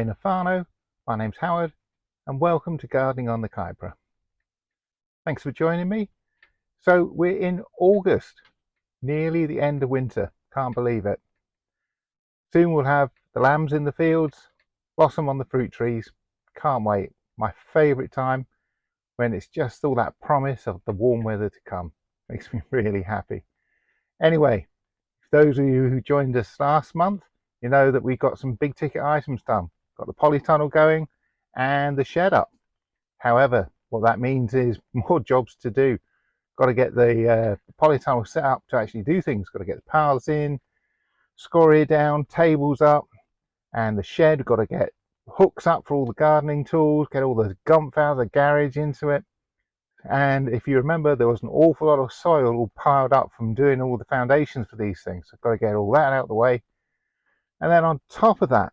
Hi Nafano, my name's Howard and welcome to Gardening on the Kaipara. Thanks for joining me. So we're in August, nearly the end of winter, can't believe it. Soon we'll have the lambs in the fields, blossom on the fruit trees, can't wait. My favourite time when it's just all that promise of the warm weather to come. Makes me really happy. Anyway, those of you who joined us last month, you know that we got some big ticket items done. Got the polytunnel going and the shed up. However, what that means is more jobs to do. Got to get the polytunnel set up to actually do things. Got to get the paths in, scoria down, tables up, and the shed. We've got to get hooks up for all the gardening tools, get all the gump out of the garage into it. And if you remember, there was an awful lot of soil all piled up from doing all the foundations for these things. So I've got to get all that out of the way. And then on top of that,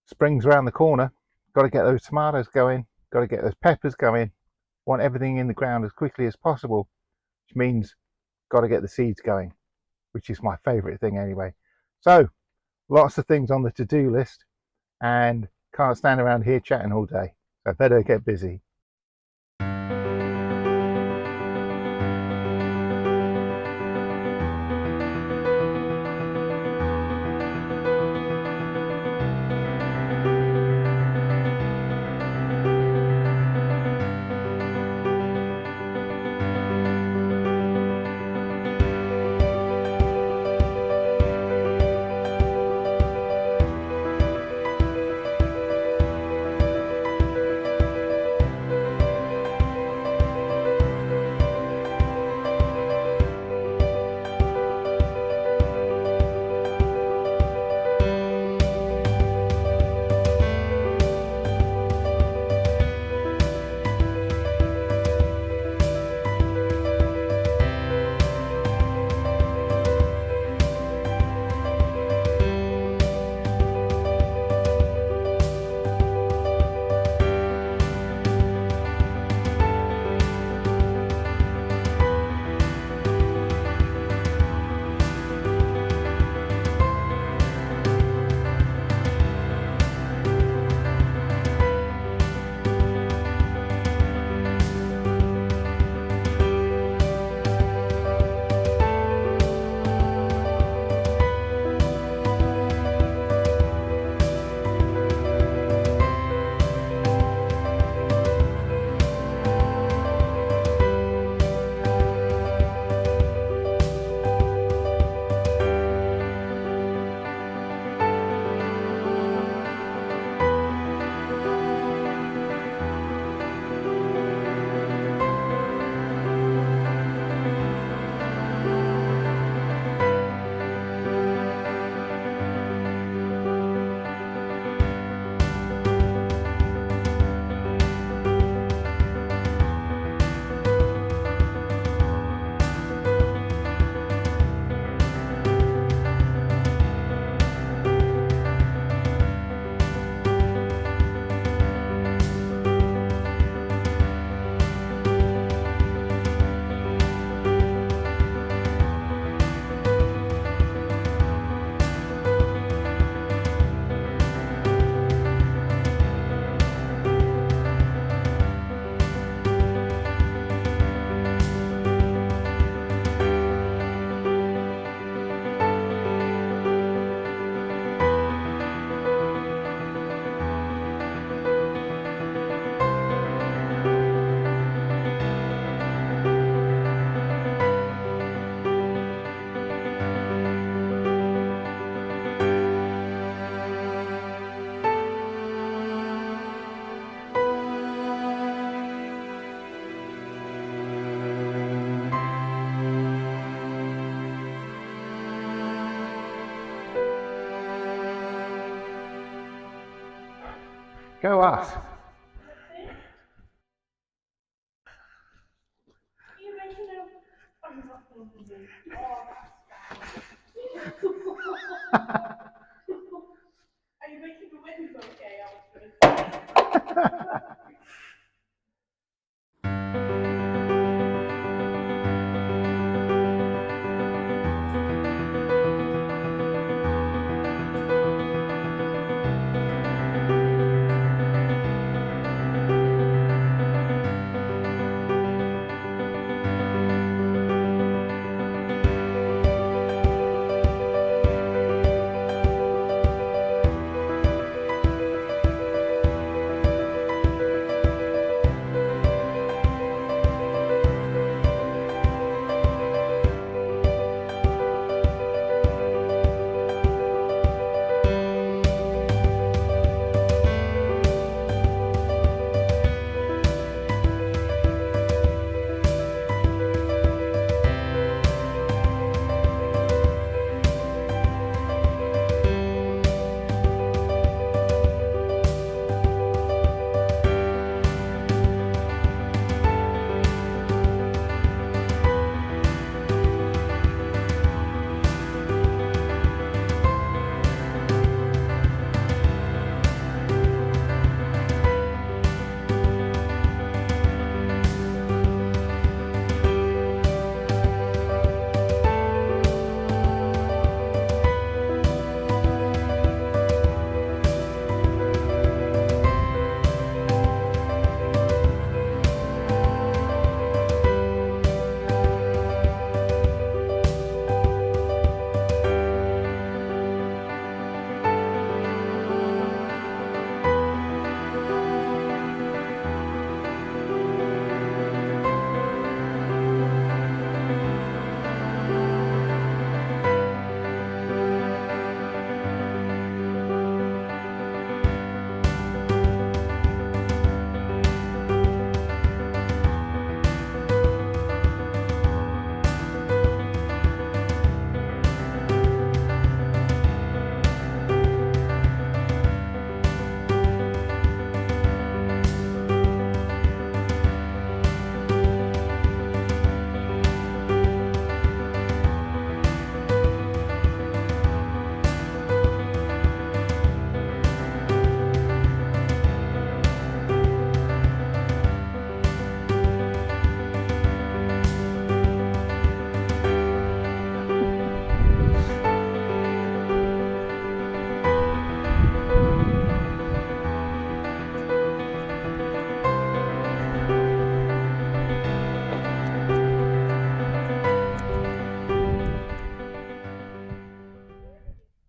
spring's around the corner. Got to get those tomatoes going. Got to get those peppers going. Want everything in the ground as quickly as possible, which means got to get the seeds going, which is my favorite thing anyway. So lots of things on the to-do list and can't stand around here chatting all day. So I better get busy. Go us. Are you making the windows okay? I was going to say.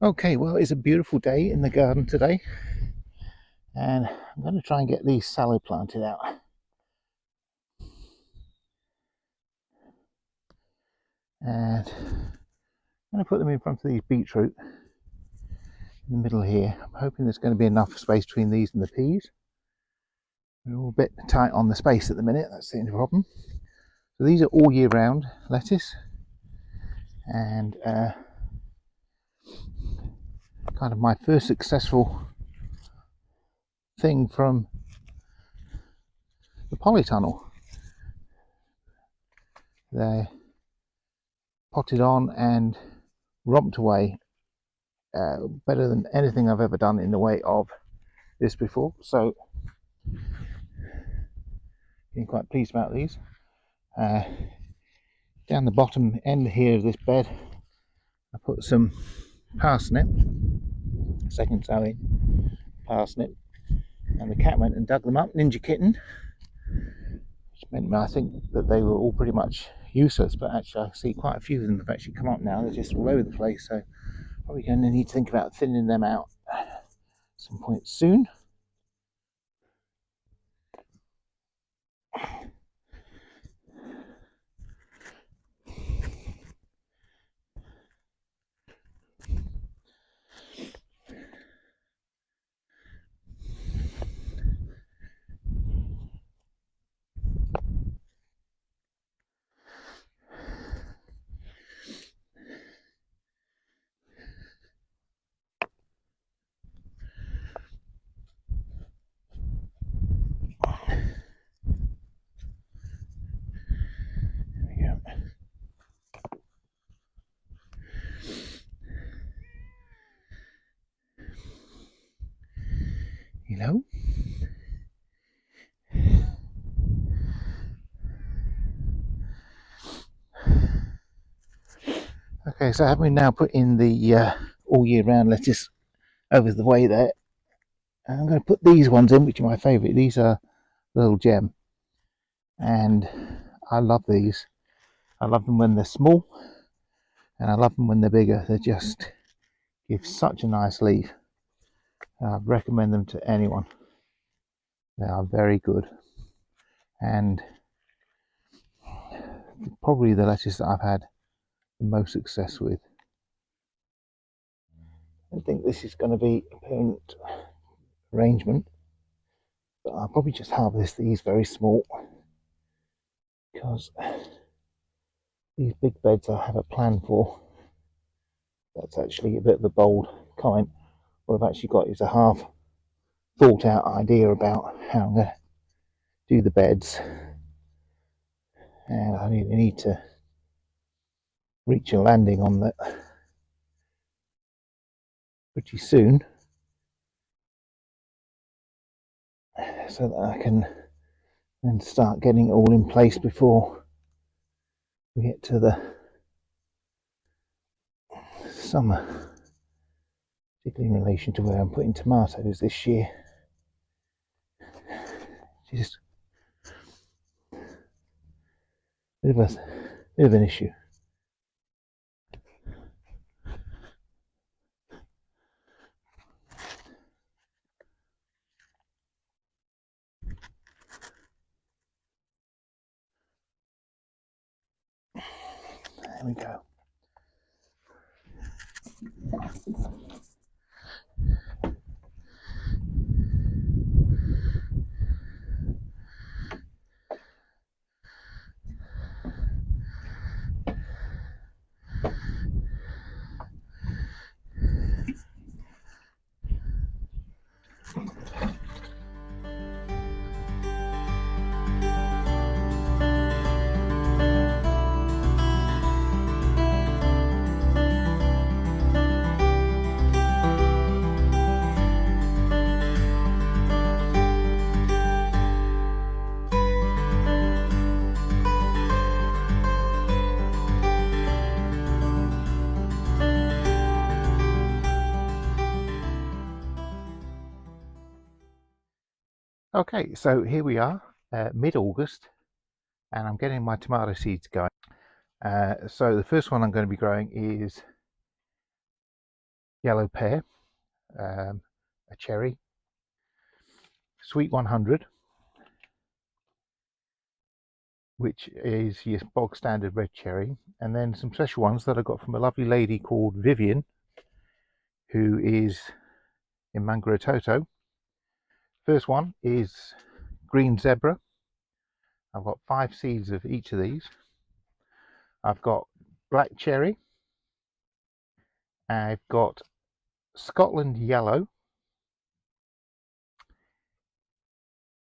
Okay, well, it's a beautiful day in the garden today, and I'm going to try and get these sallow planted out. And I'm going to put them in front of these beetroot in the middle here. I'm hoping there's going to be enough space between these and the peas. We're all a bit tight on the space at the minute, that's the only problem. So these are all year round lettuce, and kind of my first successful thing from the polytunnel. They're potted on and romped away better than anything I've ever done in the way of this before. So I'm quite pleased about these. Down the bottom end here of this bed, I put some parsnip, second sowing parsnip, and the cat went and dug them up, Ninja Kitten, which meant I think that they were all pretty much useless, but actually I see quite a few of them have actually come up now. They're just all over the place, so probably going to need to think about thinning them out at some point soon. You know, okay, so having now put in the all year round lettuce over the way there, I'm going to put these ones in, which are my favourite. These are Little Gem, and I love these. I love them when they're small, and I love them when they're bigger. They just give such a nice leaf. I recommend them to anyone. They are very good, and probably the lettuce that I've had the most success with. I think this is going to be a parent arrangement, but I'll probably just harvest these very small, because these big beds I have a plan for. That's actually a bit of a bold comment. What I've actually got is a half thought out idea about how I'm going to do the beds, and I need to reach a landing on that pretty soon, so that I can then start getting it all in place before we get to the summer, particularly in relation to where I'm putting tomatoes this year. Just a bit of an issue. There we go. Okay, so here we are, mid-August, and I'm getting my tomato seeds going. So the first one I'm going to be growing is yellow pear, a cherry, sweet 100, which is your bog standard red cherry, and then some special ones that I got from a lovely lady called Vivian, who is in Mangarototo. First one is green zebra. I've got 5 seeds of each of these. I've got black cherry. I've got Scotland yellow,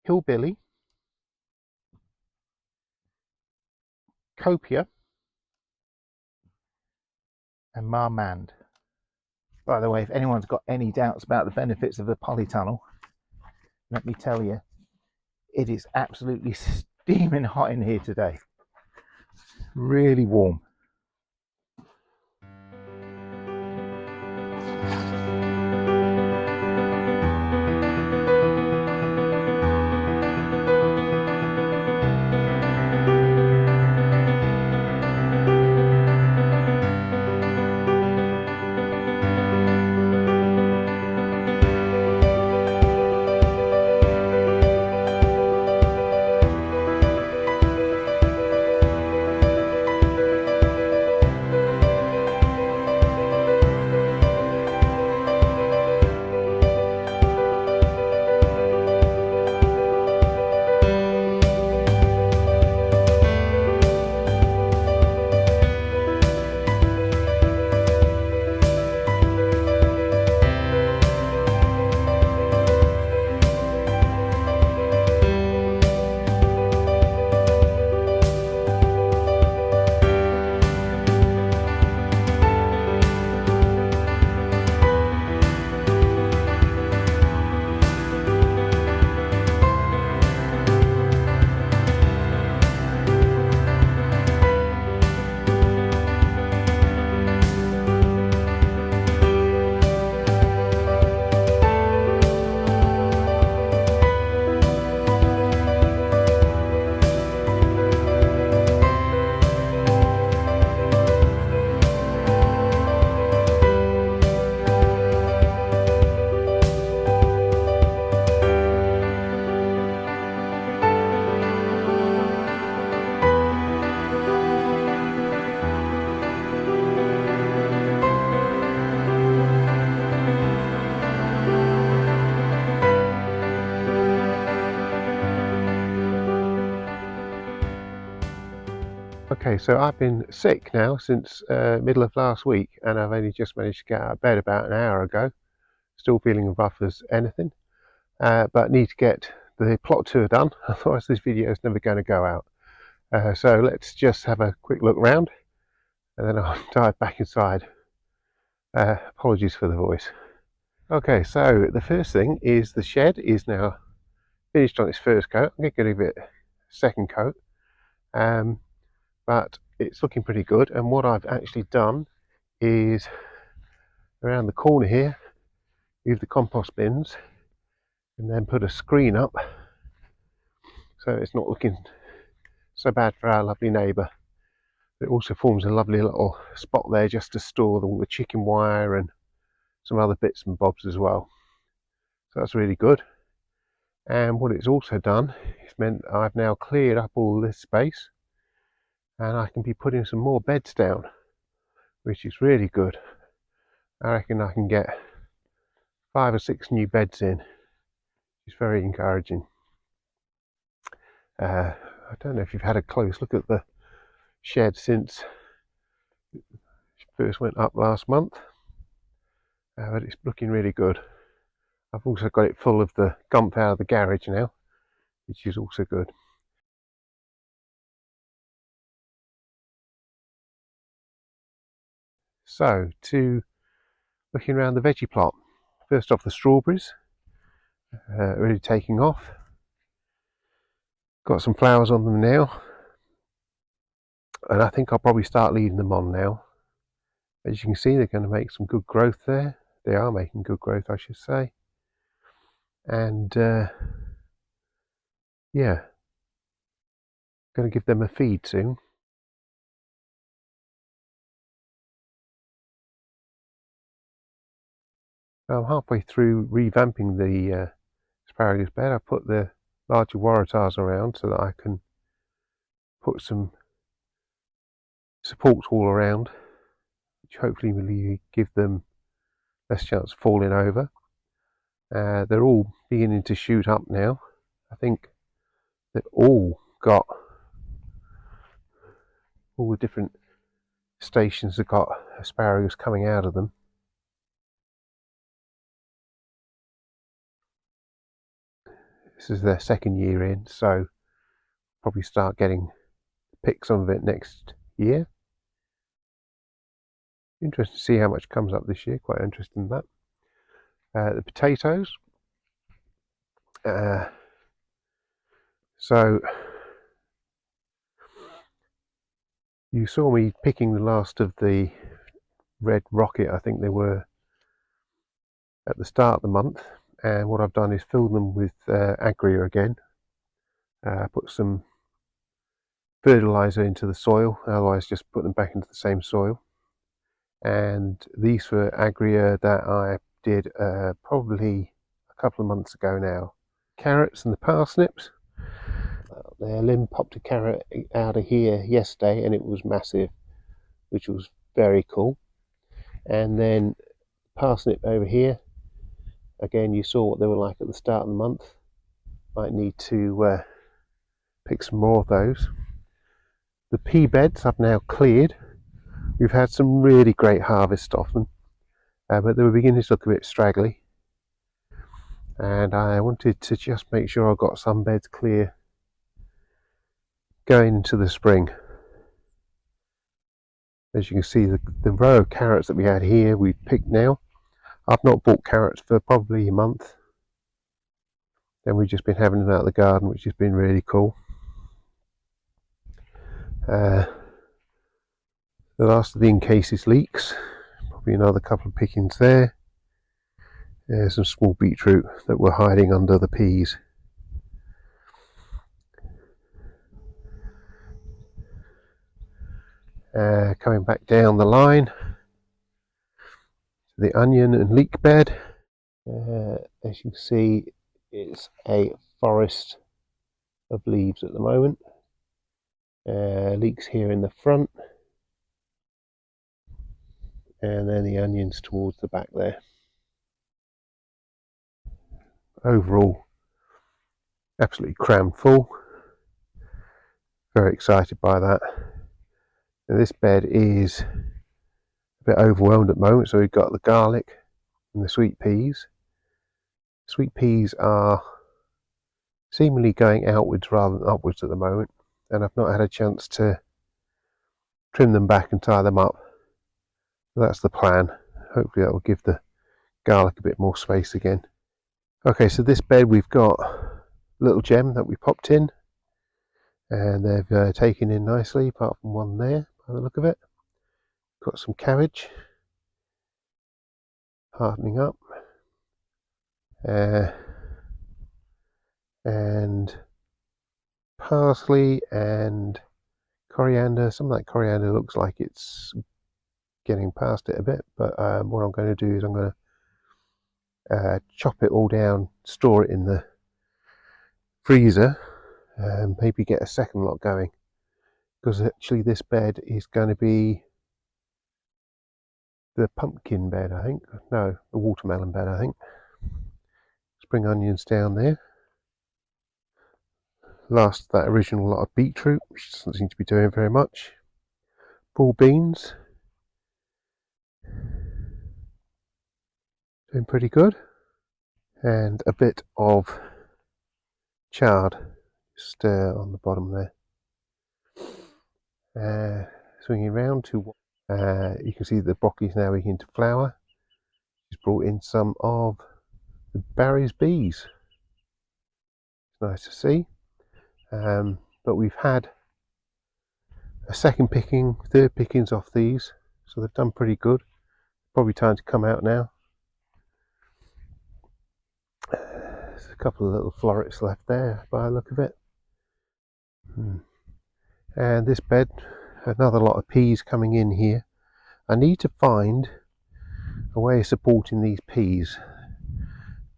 hillbilly, copia, and marmande. By the way, if anyone's got any doubts about the benefits of a polytunnel, let me tell you, it is absolutely steaming hot in here today. Really warm. Okay, so I've been sick now since middle of last week, and I've only just managed to get out of bed about an hour ago. Still feeling rough as anything, but need to get the plot tour done, otherwise this video is never going to go out. So let's just have a quick look round, and then I'll dive back inside. Apologies for the voice. Okay, so the first thing is the shed is now finished on its first coat. I'm going to give it a second coat. But it's looking pretty good, and what I've actually done is around the corner here move the compost bins and then put a screen up so it's not looking so bad for our lovely neighbour. It also forms a lovely little spot there just to store all the chicken wire and some other bits and bobs as well, so that's really good. And what it's also done is meant I've now cleared up all this space and I can be putting some more beds down, which is really good. I reckon I can get 5 or 6 new beds in. It's very encouraging. I don't know if you've had a close look at the shed since it first went up last month, but it's looking really good. I've also got it full of the gump out of the garage now, which is also good. So, to looking around the veggie plot. First off, the strawberries, really taking off. Got some flowers on them now, and I think I'll probably start leaving them on now. As you can see, they're going to make some good growth there. They are making good growth, I should say. And yeah, going to give them a feed soon. I'm halfway through revamping the asparagus bed. I put the larger waratahs around so that I can put some support all around, which hopefully will give them less chance of falling over. They're all beginning to shoot up now. I think they've all got, all the different stations have got asparagus coming out of them. This is their second year in, so probably start getting pick some of it next year. Interesting to see how much comes up this year. Quite interested in that. The potatoes. So you saw me picking the last of the red rocket, I think they were, at the start of the month, and what I've done is filled them with Agria again. Put some fertilizer into the soil, otherwise just put them back into the same soil. And these were Agria that I did probably a couple of months ago now. Carrots and the parsnips. Their limb popped a carrot out of here yesterday and it was massive, which was very cool. And then parsnip over here, again you saw what they were like at the start of the month. Might need to pick some more of those. The pea beds I've now cleared. We've had some really great harvest off them, but they were beginning to look a bit straggly, and I wanted to just make sure I got some beds clear going into the spring. As you can see, the row of carrots that we had here we've picked now. I've not bought carrots for probably a month, and we've just been having them out of the garden, which has been really cool. The last of the in-cases leeks, probably another couple of pickings there. There's some small beetroot that were hiding under the peas. Coming back down the line, the onion and leek bed. As you can see, it's a forest of leaves at the moment. Leeks here in the front, and then the onions towards the back there. Overall, absolutely crammed full. Very excited by that. Now, this bed is a bit overwhelmed at the moment, so we've got the garlic and the sweet peas. Sweet peas are seemingly going outwards rather than upwards at the moment, and I've not had a chance to trim them back and tie them up. So that's the plan. Hopefully that will give the garlic a bit more space again. Okay, so this bed we've got little gem that we popped in, and they've taken in nicely, apart from one there by the look of it. Got some cabbage hardening up, and parsley and coriander. Some of that coriander looks like it's getting past it a bit, but what I'm going to do is I'm going to chop it all down, store it in the freezer, and maybe get a second lot going, because actually this bed is going to be the pumpkin bed, I think. No, the watermelon bed, I think. Spring onions down there. Last that original lot of beetroot, which doesn't seem to be doing very much. Bull beans. Doing pretty good. And a bit of chard just on the bottom there. Swinging round to you can see the broccoli is now beginning to flower. She's brought in some of the Barry's bees. It's nice to see. But we've had a second picking, third pickings off these, so they've done pretty good. Probably time to come out now. There's a couple of little florets left there by the look of it. And this bed, another lot of peas coming in here. I need to find a way of supporting these peas.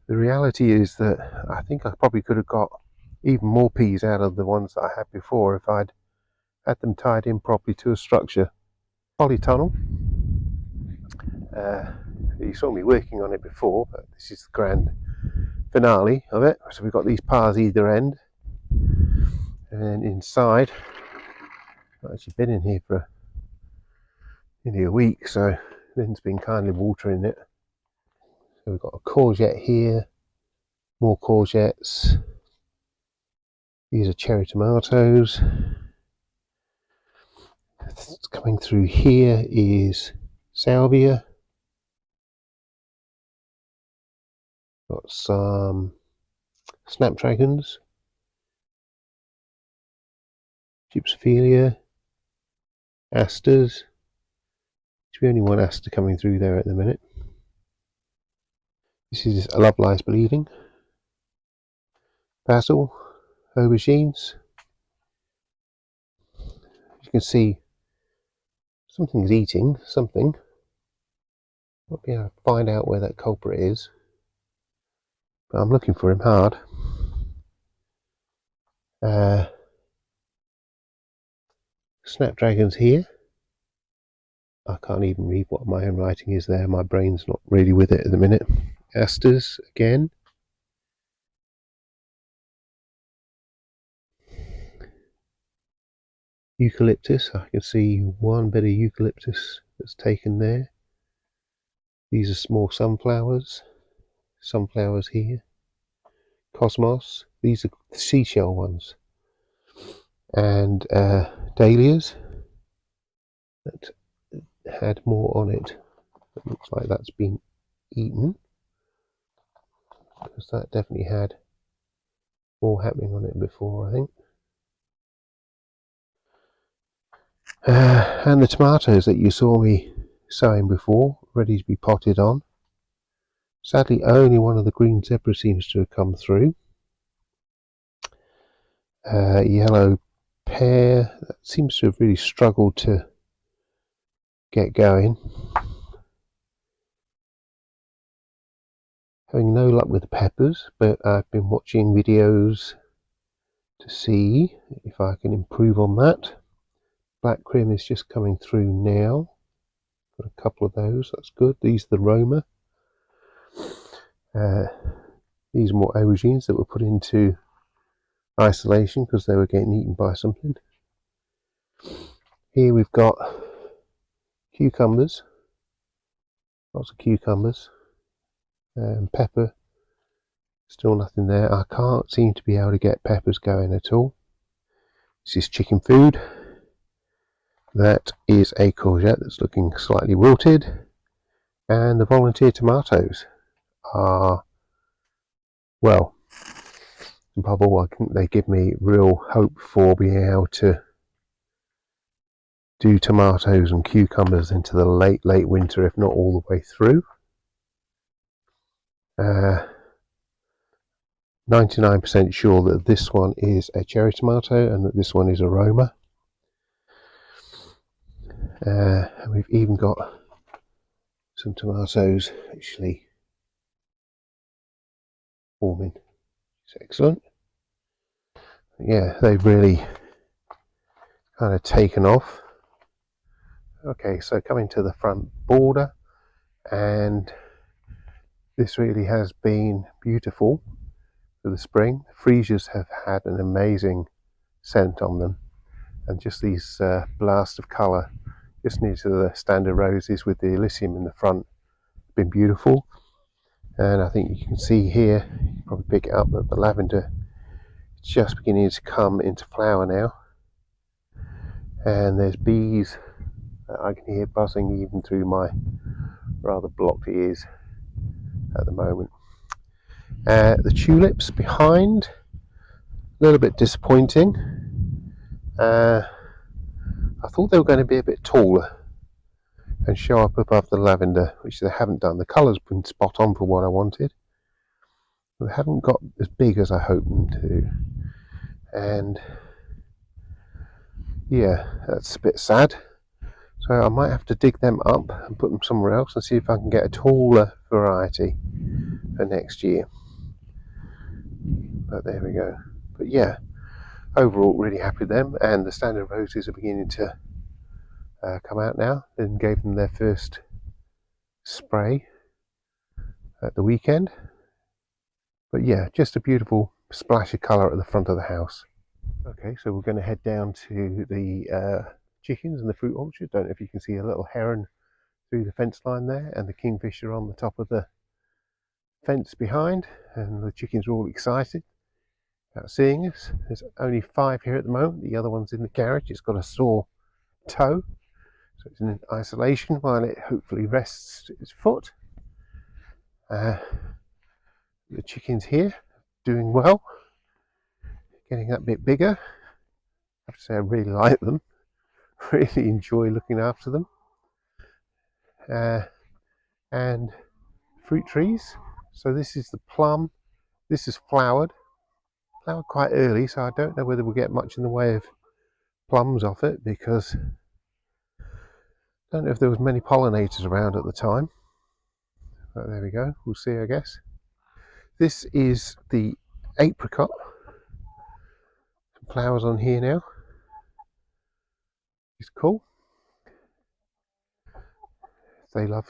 The reality is that I think I probably could have got even more peas out of the ones that I had before if I'd had them tied in properly to a structure. Polytunnel. You saw me working on it before, but this is the grand finale of it. So we've got these piles either end, and then inside, I've actually been in here for nearly a week, so Lynn's been kindly watering it. So we've got a courgette here, more courgettes. These are cherry tomatoes. Coming through here is salvia. Got some snapdragons, gypsophilia, asters. There's only one aster coming through there at the minute. This is Love Lies Bleeding. Basil, aubergines. You can see something's eating something. Not be able to find out where that culprit is, but I'm looking for him hard. Snapdragons here. I can't even read what my own writing is there. My brain's not really with it at the minute. Asters again. Eucalyptus. I can see one bit of eucalyptus that's taken there. These are small sunflowers. Sunflowers here. Cosmos. These are the seashell ones. And dahlias that had more on it. It looks like that's been eaten, because that definitely had more happening on it before, I think. And the tomatoes that you saw me sowing before, ready to be potted on. Sadly, only one of the green zebra seems to have come through. Yellow pear, that seems to have really struggled to get going. Having no luck with the peppers, but I've been watching videos to see if I can improve on that. Black Crim is just coming through now. Got a couple of those, that's good. These are the Roma. These are more aubergines that were put into isolation because they were getting eaten by something. Here we've got cucumbers, lots of cucumbers, and pepper, still nothing there. I can't seem to be able to get peppers going at all. This is chicken food. That is a courgette that's looking slightly wilted, and the volunteer tomatoes are, well, above all, I think they give me real hope for being able to do tomatoes and cucumbers into the late winter, if not all the way through. 99% sure that this one is a cherry tomato and that this one is a Roma. And we've even got some tomatoes actually forming. It's excellent. Yeah, they've really kind of taken off. Okay, so coming to the front border, and this really has been beautiful for the spring. The freesias have had an amazing scent on them, and just these blasts of colour just near to the standard roses with the Elysium in the front have been beautiful. And I think you can see here, you can probably pick it up, that the lavender is just beginning to come into flower now, and there's bees that I can hear buzzing even through my rather blocked ears at the moment. The tulips behind, a little bit disappointing. I thought they were going to be a bit taller and show up above the lavender, which they haven't done. The colour's been spot on for what I wanted, but they haven't got as big as I hoped them to. And yeah, that's a bit sad. So So I might have to dig them up and put them somewhere else and see if I can get a taller variety for next year. But there we go. But yeah, overall really happy with them, and the standard roses are beginning to come out now. Then gave them their first spray at the weekend. But yeah, just a beautiful splash of colour at the front of the house. Okay, so we're going to head down to the chickens and the fruit orchard. Don't know if you can see a little heron through the fence line there, and the kingfisher on the top of the fence behind, and the chickens are all excited about seeing us. There's only 5 here at the moment. The other one's in the garage. It's got a sore toe, so it's in isolation while it hopefully rests its foot. The chickens here doing well, getting that bit bigger. I have to say I really like them. Really enjoy looking after them. And fruit trees. So this is the plum. This is flowered quite early, so I don't know whether we'll get much in the way of plums off it, because I don't know if there was many pollinators around at the time. But there we go, we'll see, I guess. This is the apricot. Some flowers on here now. It's cool. They love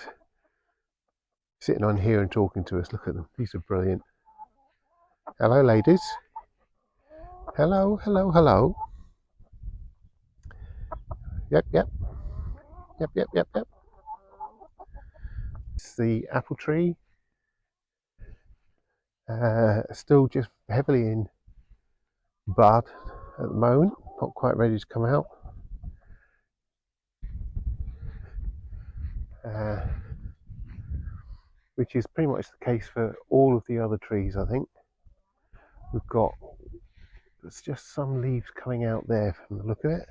sitting on here and talking to us. Look at them, these are brilliant. Hello ladies. Hello, hello, hello. Yep, yep. Yep, yep, yep, yep. It's the apple tree. Still just heavily in bud at the moment, not quite ready to come out. Which is pretty much the case for all of the other trees, I think. We've got, there's just some leaves coming out there from the look of it.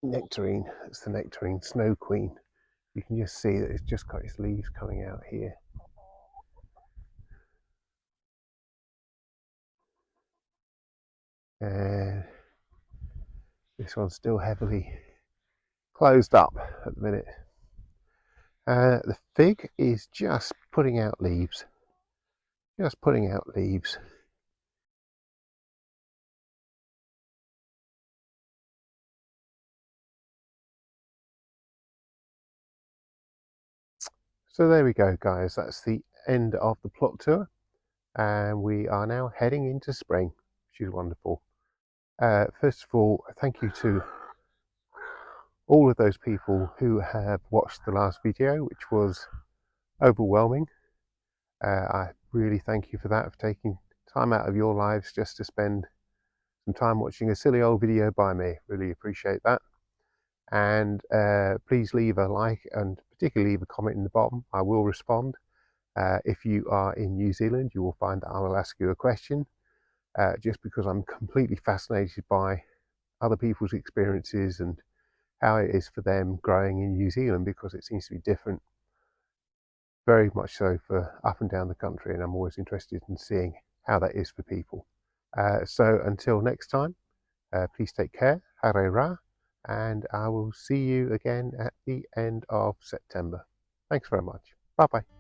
Nectarine, it's the nectarine, snow queen. You can just see that it's just got its leaves coming out here. And this one's still heavily closed up at the minute. The fig is just putting out leaves. Just putting out leaves. So there we go, guys. That's the end of the plot tour, and we are now heading into spring, which is wonderful. First of all, thank you to all of those people who have watched the last video, which was overwhelming. I really thank you for that, for taking time out of your lives just to spend some time watching a silly old video by me. Really appreciate that. And please leave a like, and particularly leave a comment in the bottom. I will respond. If you are in New Zealand, you will find that I will ask you a question, just because I'm completely fascinated by other people's experiences and how it is for them growing in New Zealand, because it seems to be different, very much so, for up and down the country, and I'm always interested in seeing how that is for people. So until next time, please take care, haere rā, and I will see you again at the end of September. Thanks very much. Bye bye.